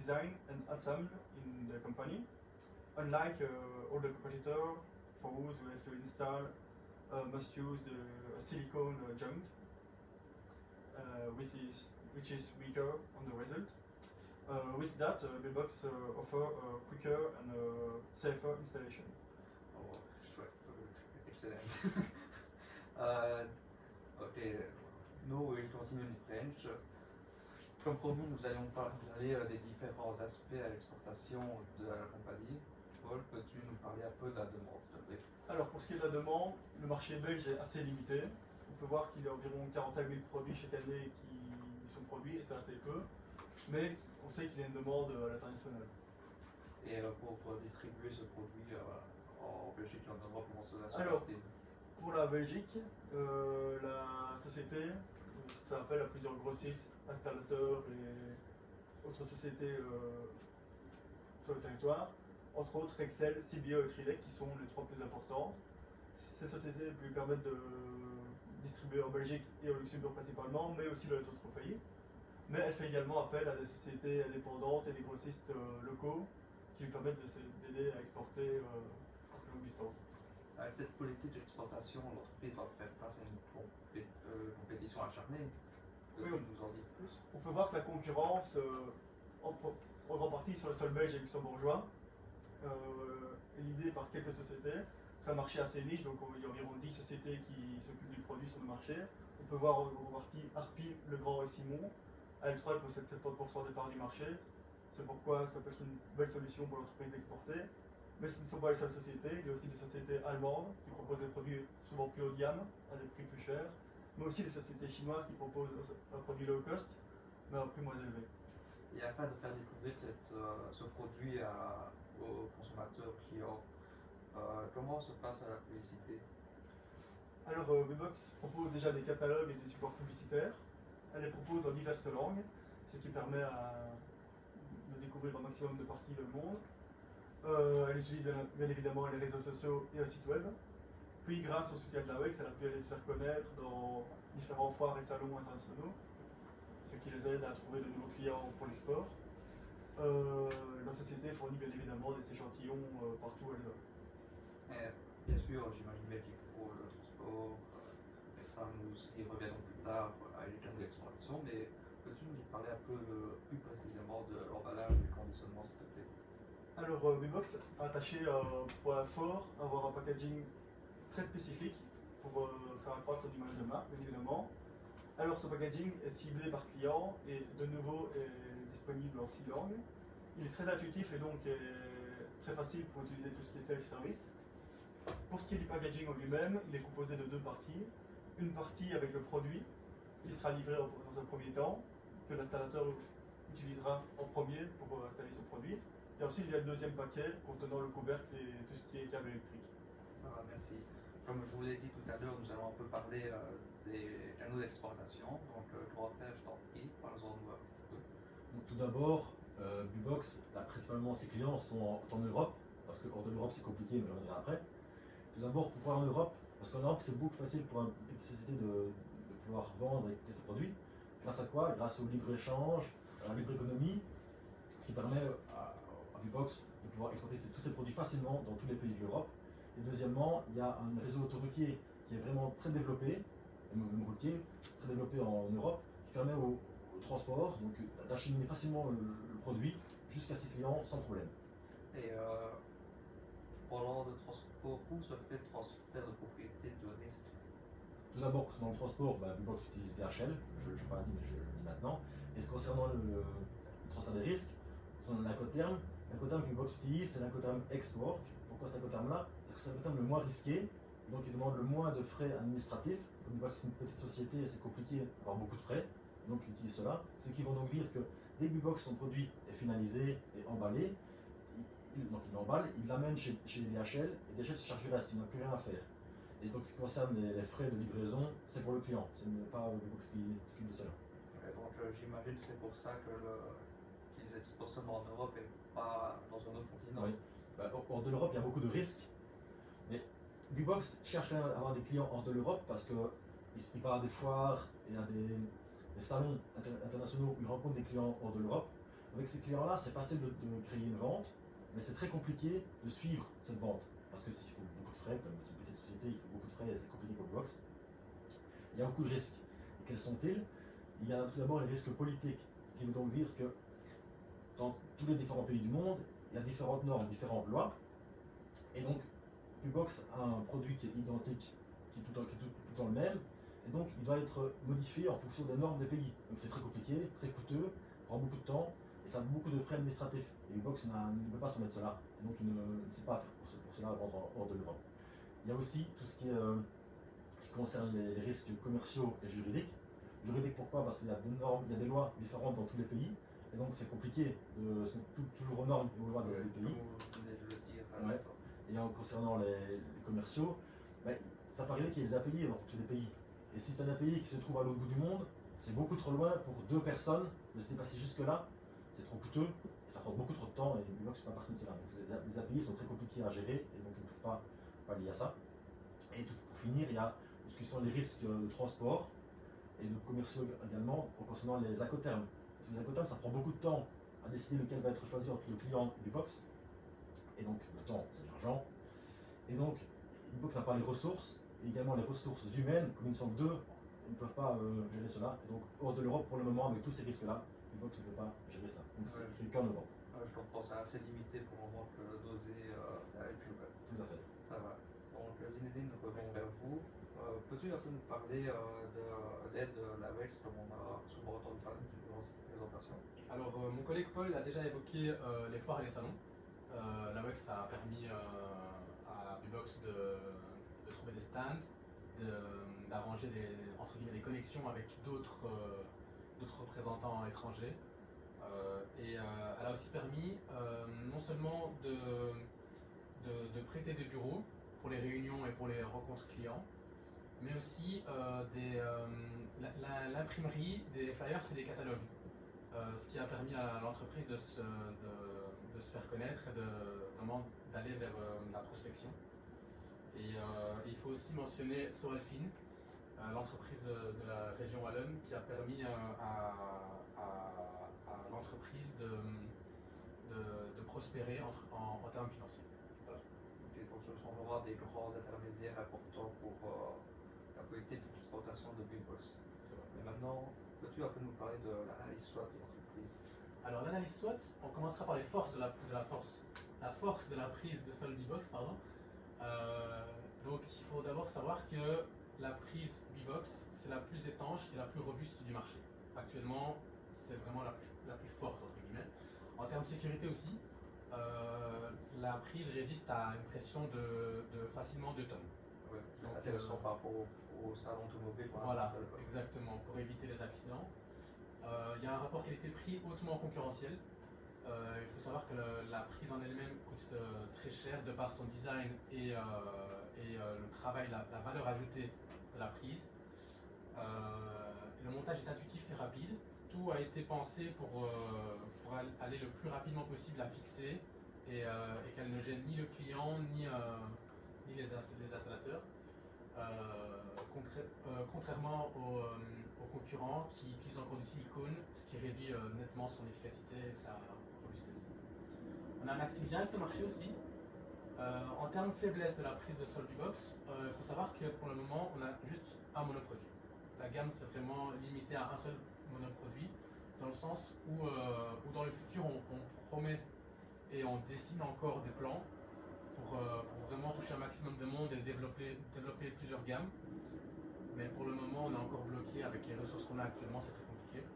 designed and assembled in the company. Unlike all the competitors, for whose we have to install, must use the silicone joint, which is weaker on the result. With that, Buildbox offer a quicker and safer installation. Oh, chouette, excellent. Ok, nous, we'll continue in French. Comme promis, nous allons parler des différents aspects à l'exportation de la compagnie. Paul, peux-tu nous parler un peu de la demande, s'il te plaît? Alors, pour ce qui est de la demande, le marché belge est assez limité. On peut voir qu'il y a environ 45 000 produits chaque année qui sont produits, et c'est assez peu. Mais on sait qu'il y a une demande à l'international. Et pour distribuer ce produit en Belgique et en Europe, comment cela se Alors, passe-t-il? Pour la Belgique, la société fait appel à plusieurs grossistes, installateurs et autres sociétés sur le territoire, entre autres Excel, CBO et Trilec qui sont les trois plus importantes. Ces sociétés lui permettent de distribuer en Belgique et au Luxembourg principalement, mais aussi dans les autres pays. Mais elle fait également appel à des sociétés indépendantes et des grossistes locaux qui lui permettent d'aider à exporter à plus longue distance. Avec cette politique d'exportation, l'entreprise doit faire face à une compétition acharnée. Peux-tu nous en dire plus? On peut voir que la concurrence, en grande partie sur le sol belge et luxembourgeois, est l'idée par quelques sociétés. C'est un marché assez niche, donc il y a environ 10 sociétés qui s'occupent du produit sur le marché. On peut voir en partie Harpy, Legrand et Simon. AL3 possède 70% des parts du marché. C'est pourquoi ça peut être une belle solution pour l'entreprise d'exporter. Mais ce ne sont pas les seules sociétés, il y a aussi des sociétés allemandes qui proposent des produits souvent plus haut de gamme, à des prix plus chers, mais aussi des sociétés chinoises qui proposent un produit low cost, mais à un prix moins élevé. Et afin de faire découvrir ce produit aux consommateurs clients, comment se passe la publicité? Alors, Buildbox propose déjà des catalogues et des supports publicitaires. Elle les propose en diverses langues, ce qui permet de découvrir un maximum de parties dans le monde. Elle utilise bien évidemment les réseaux sociaux et un site web. Puis grâce au soutien de la WEX, elle a pu aller se faire connaître dans différents foires et salons internationaux, ce qui les aide à trouver de nouveaux clients pour l'export. La société fournit bien évidemment des échantillons partout où elle va. Bien sûr, j'imagine qu'il faut le transport, et ça nous y reviendrons plus tard à l'état de l'exportation, mais peux-tu nous parler un peu plus précisément de l'emballage et du conditionnement, s'il te plaît? Alors, Buildbox a attaché un point fort, avoir un packaging très spécifique pour faire accroître son image de marque, bien évidemment. Alors, ce packaging est ciblé par client et de nouveau est disponible en 6 langues. Il est très intuitif et donc très facile pour utiliser tout ce qui est self-service. Pour ce qui est du packaging en lui-même, il est composé de deux parties. Une partie avec le produit qui sera livré dans un premier temps, que l'installateur utilisera en premier pour installer son produit. Et ensuite, il y a le deuxième paquet contenant le couvercle et tout ce qui est câble électrique. Ça va, merci. Comme je vous l'ai dit tout à l'heure, nous allons un peu parler des canaux d'exportation. Donc, Dorothée, je t'en prie, parle-en-nous un petit peu. Donc, tout d'abord, Buildbox, principalement ses clients sont en Europe, parce que hors de l'Europe c'est compliqué, mais j'en reviendrai après. Tout d'abord, pourquoi en Europe? Parce qu'en Europe c'est beaucoup plus facile pour une petite société de pouvoir vendre et écouter ses produits. Grâce à quoi? Grâce au libre-échange, à la libre économie, ce qui permet à Buildbox de pouvoir exporter tous ces produits facilement dans tous les pays de l'Europe. Et deuxièmement, il y a un réseau autoroutier qui est vraiment très développé, même routier, très développé en Europe, qui permet au transport d'acheminer facilement le produit jusqu'à ses clients sans problème. Et parlant de transport, où se fait le transfert de propriété de risque? Tout d'abord, dans le transport, Buildbox utilise DHL, je ne l'ai pas dit mais je le dis maintenant. Et concernant le transfert des risques, c'est un incoterm. L'incoterm que Buildbox utilise, c'est l'incoterm X-Work. Pourquoi cet incoterm-là? Parce que c'est l'incoterm le moins risqué, donc il demande le moins de frais administratifs. Comme Buildbox est une petite société, c'est compliqué d'avoir beaucoup de frais, donc il utilise cela. Ce qui vont donc dire que dès que Buildbox, son produit est finalisé et emballé, donc il l'emballe, il l'amène chez DHL, et DHL se charge du reste, il n'a plus rien à faire. Et donc ce qui concerne les frais de livraison, c'est pour le client, ce n'est pas Buildbox qui s'occupe de cela. Donc j'imagine que c'est pour ça qu'ils exportent seulement en Europe et pas dans un autre continent. Oui. Hors de l'Europe, il y a beaucoup de risques, mais Buildbox cherche quand même à avoir des clients hors de l'Europe parce qu'il va à des foires, il y a des salons internationaux où il rencontre des clients hors de l'Europe. avec ces clients-là, c'est facile de créer une vente, mais c'est très compliqué de suivre cette vente. Parce que s'il faut beaucoup de frais, comme c'est une petite société, il faut beaucoup de frais et c'est compliqué pour Box. Il y a beaucoup de risques. Et quels sont-ils? Il y a tout d'abord les risques politiques, qui veut donc dire que dans tous les différents pays du monde, il y a différentes normes, différentes lois. Et donc, Ubox a un produit qui est identique, qui est tout le temps le même, et donc il doit être modifié en fonction des normes des pays. Donc c'est très compliqué, très coûteux, prend beaucoup de temps, et ça a beaucoup de frais administratifs. Et Ubox ne peut pas se permettre cela, et donc il ne sait pas faire pour cela vendre hors de l'Europe. Il y a aussi tout ce qui concerne les risques commerciaux et juridiques. Juridiques pourquoi? Parce qu'il y a des normes, il y a des lois différentes dans tous les pays, et donc c'est compliqué de se mettre toujours aux normes et aux lois des pays. Ouais. Et concernant les commerciaux, ça peut arriver qu'il y ait des API en fonction des pays. Et si c'est un API qui se trouve à l'autre bout du monde, c'est beaucoup trop loin pour deux personnes de se dépasser jusque-là. C'est trop coûteux et ça prend beaucoup trop de temps et Ubox ne peut pas passer de cela. Donc les API sont très compliqués à gérer et donc ils ne peuvent pas lier à ça. Et pour finir, il y a ce qui sont les risques de transport et de commerciaux également concernant les Incoterms. Parce que les Incoterms, ça prend beaucoup de temps à décider lequel va être choisi entre le client et Ubox. Et donc le temps, c'est de l'argent. Et donc, Ubox n'a pas les ressources, et également les ressources humaines, comme ils ne sont que deux, ils ne peuvent pas gérer cela. Et donc, hors de l'Europe, pour le moment, avec tous ces risques-là, Ubox ne peut pas gérer cela. Donc, c'est fait qu'en Europe. Je comprends, c'est assez limité pour le moment que d'oser avec Ubox. Tout à fait. Ça va. Donc, Zinedine, revenons vers vous. Peux-tu un peu nous parler de l'aide l'AWEX, comme on a souvent entendu parler durant cette présentation? Alors, mon collègue Paul a déjà évoqué les foires et les salons. L'AWEX a permis à Ubox de trouver des stands, d'arranger des connexions avec d'autres représentants étrangers. Elle a aussi permis non seulement de prêter des bureaux pour les réunions et pour les rencontres clients, mais aussi l'imprimerie des flyers et des catalogues. Ce qui a permis à l'entreprise de se faire connaître et vraiment d'aller vers la prospection. Et il faut aussi mentionner Sorelfin, l'entreprise de la région wallonne, qui a permis à l'entreprise de prospérer en termes financiers. Voilà. Okay, donc ce sont vraiment des grands intermédiaires importants pour la politique d'exploitation de Ubox. Et maintenant, peux-tu un peu nous parler de l'analyse SWOT de l'entreprise? Alors l'analyse SWOT, on commencera par les forces la force de la prise de sol Ubox, pardon. Donc il faut d'abord savoir que la prise Ubox, c'est la plus étanche et la plus robuste du marché. Actuellement, c'est vraiment la plus forte, entre guillemets. En termes de sécurité aussi, la prise résiste à une pression de facilement 2 tonnes. Ouais, donc intéressant par rapport au salon automobile. Voilà, exactement, pour éviter les accidents. Il y a un rapport qualité-prix hautement concurrentiel. Il faut savoir que la prise en elle-même coûte très cher de par son design et le travail, la valeur ajoutée de la prise. Le montage est intuitif et rapide. Tout a été pensé pour aller le plus rapidement possible à fixer et qu'elle ne gêne ni le client ni les installateurs. Contrairement aux concurrents qui utilisent encore du silicone, ce qui réduit nettement son efficacité et sa robustesse. On a un accès direct au marché aussi. En termes de faiblesse de la prise de sol Ubox, il faut savoir que pour le moment, on a juste un monoproduit. La gamme, c'est vraiment limité à un seul monoproduit, dans le sens où dans le futur, on promet et on dessine encore des plans pour vraiment toucher un maximum de monde et développer plusieurs gammes. Mais pour le moment, on est encore bloqué avec les ressources qu'on a actuellement, c'est très compliqué.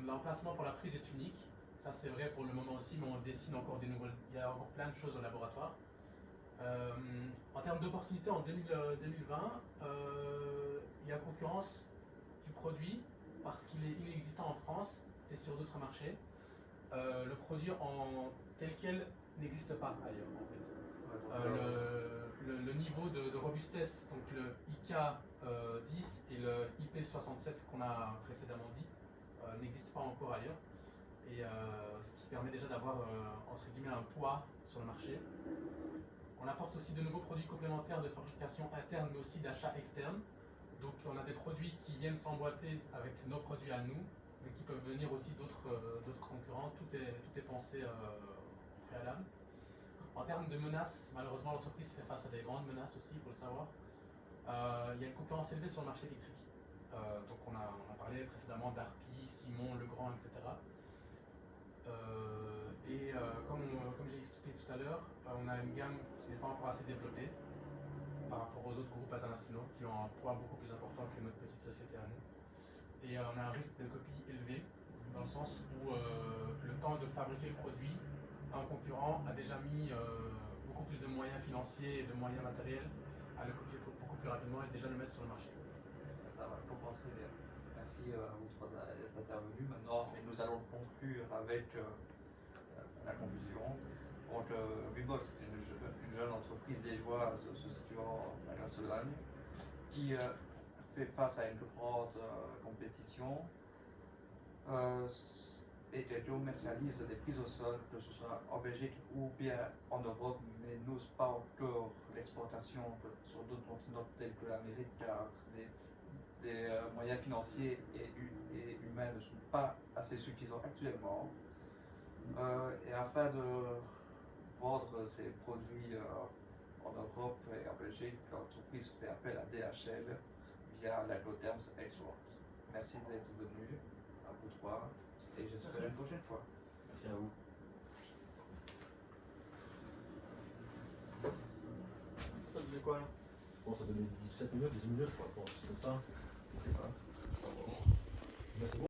L'emplacement pour la prise est unique. Ça, c'est vrai pour le moment aussi, mais on dessine encore des nouvelles. Il y a encore plein de choses au laboratoire. En termes d'opportunités, en 2020, il y a concurrence du produit parce qu'il est inexistant en France et sur d'autres marchés. Le produit en tel quel n'existe pas ailleurs en fait. Le niveau de robustesse, donc le IK 10 et le IP 67 qu'on a précédemment dit, n'existe pas encore ailleurs. Et ce qui permet déjà d'avoir entre guillemets un poids sur le marché. On apporte aussi de nouveaux produits complémentaires de fabrication interne mais aussi d'achat externe. Donc on a des produits qui viennent s'emboîter avec nos produits à nous mais qui peuvent venir aussi d'autres concurrents. Tout est pensé au préalable. En termes de menaces, malheureusement, l'entreprise fait face à des grandes menaces aussi, il faut le savoir. Il y a une concurrence élevée sur le marché électrique. Donc on a parlé précédemment d'Arpi, Simon, Legrand, etc. Comme j'ai expliqué tout à l'heure, on a une gamme qui n'est pas encore assez développée par rapport aux autres groupes internationaux qui ont un poids beaucoup plus important que notre petite société à nous. Et on a un risque de copie élevé, dans le sens où le temps de fabriquer le produit, un concurrent a déjà mis beaucoup plus de moyens financiers et de moyens matériels à le copier beaucoup plus rapidement et déjà le mettre sur le marché. Ça va, je comprends très bien. Merci à vous trois d'être intervenus. Maintenant, nous allons conclure avec la conclusion. Donc, Vibox, c'est une jeune entreprise liégeoise se situant à Grasse-Lagne qui fait face à une grande compétition et qui commercialise des prises au sol, que ce soit en Belgique ou bien en Europe, mais n'ose pas encore l'exportation sur d'autres continents tels que l'Amérique, car les moyens financiers et humains ne sont pas assez suffisants actuellement. Et afin de vendre ses produits en Europe et en Belgique, l'entreprise fait appel à DHL via l'Incoterms Export. Merci d'être venu, à vous trois, et j'espère une prochaine fois. Merci à vous. Ça faisait quoi là? Je pense que ça donnait 17 minutes, 18 minutes, je crois. Je pense, c'est comme ça. Je sais pas. Mais c'est bon.